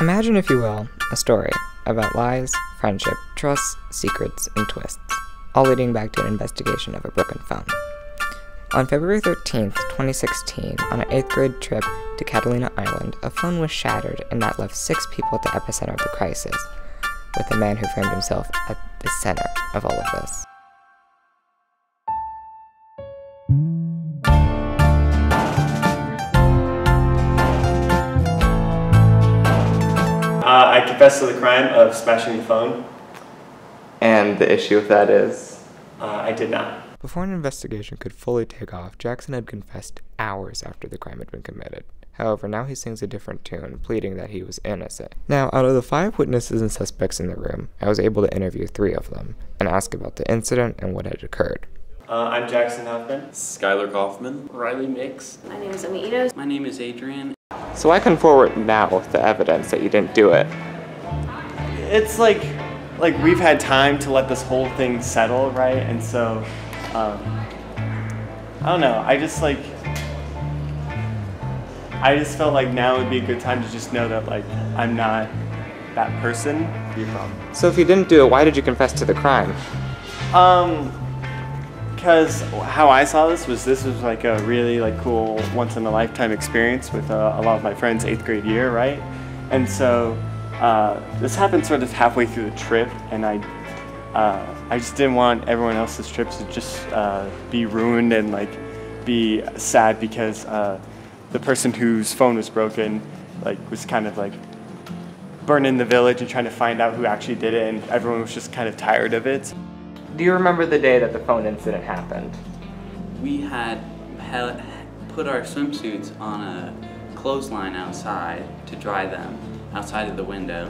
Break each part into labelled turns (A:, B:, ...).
A: Imagine, if you will, a story about lies, friendship, trust, secrets, and twists, all leading back to an investigation of a broken phone. On February 13th, 2016, on an 8th grade trip to Catalina Island, a phone was shattered and that left 6 people at the epicenter of the crisis, with a man who framed himself at the center of all of this.
B: I confess to the crime of smashing the phone.
A: And the issue with that is?
B: I did not.
A: Before an investigation could fully take off, Jackson had confessed hours after the crime had been committed. However, now he sings a different tune, pleading that he was innocent. Now, out of the 5 witnesses and suspects in the room, I was able to interview 3 of them and ask about the incident and what had occurred.
B: I'm Jackson Hoffman.
C: Skylar Kaufman.
D: Riley Mix.
E: My name is Amina.
D: My name is Adrian.
A: So I come forward now with the evidence that you didn't do it.
B: It's like we've had time to let this whole thing settle, right? And so, I don't know, I just felt like now would be a good time to just know that I'm not that person.
A: So if you didn't do it, why did you confess to the crime?
B: Because how I saw this was like a really cool once-in-a-lifetime experience with a lot of my friends' 8th grade year, right? And so this happened sort of halfway through the trip, and I just didn't want everyone else's trips to just be ruined and be sad because the person whose phone was broken was kind of burning the village and trying to find out who actually did it, and everyone was just kind of tired of it.
A: Do you remember the day that the phone incident happened?
D: We had put our swimsuits on a clothesline outside to dry them outside of the window.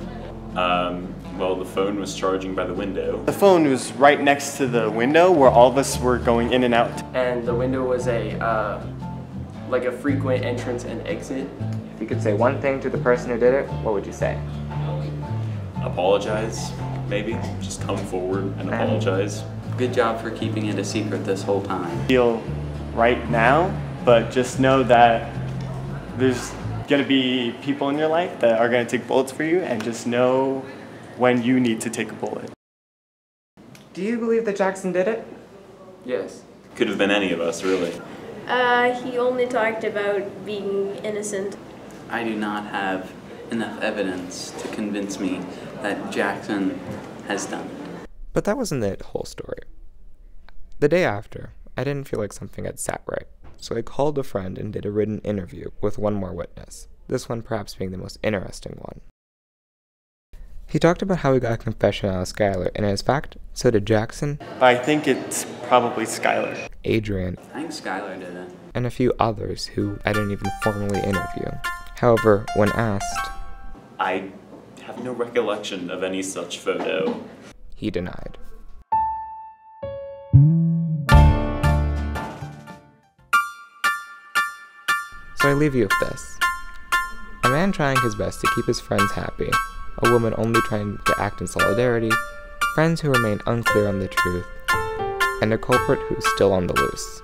C: Well, the phone was charging by the window.
B: The phone was right next to the window where all of us were going in and out.
F: And the window was a frequent entrance and exit.
A: If you could say one thing to the person who did it, what would you say?
C: Apologize, maybe. Just come forward and apologize.
D: Good job for keeping it a secret this whole time.
B: Feel right now, but just know that there's gonna be people in your life that are gonna take bullets for you, and just know when you need to take a bullet.
A: Do you believe that Jackson did it?
F: Yes.
C: Could have been any of us, really.
E: He only talked about being innocent.
D: I do not have enough evidence to convince me that Jackson has done it.
A: But that wasn't the whole story. The day after, I didn't feel like something had sat right, so I called a friend and did a written interview with one more witness, this one perhaps being the most interesting one. He talked about how he got a confession out of Skylar, and as fact, so did Jackson.
B: But I think it's probably Skylar.
A: Adrian.
D: I think Skylar did it.
A: And a few others who I didn't even formally interview. However, when asked,
C: I have no recollection of any such photo.
A: He denied. So I leave you with this. A man trying his best to keep his friends happy, a woman only trying to act in solidarity, friends who remain unclear on the truth, and a culprit who's still on the loose.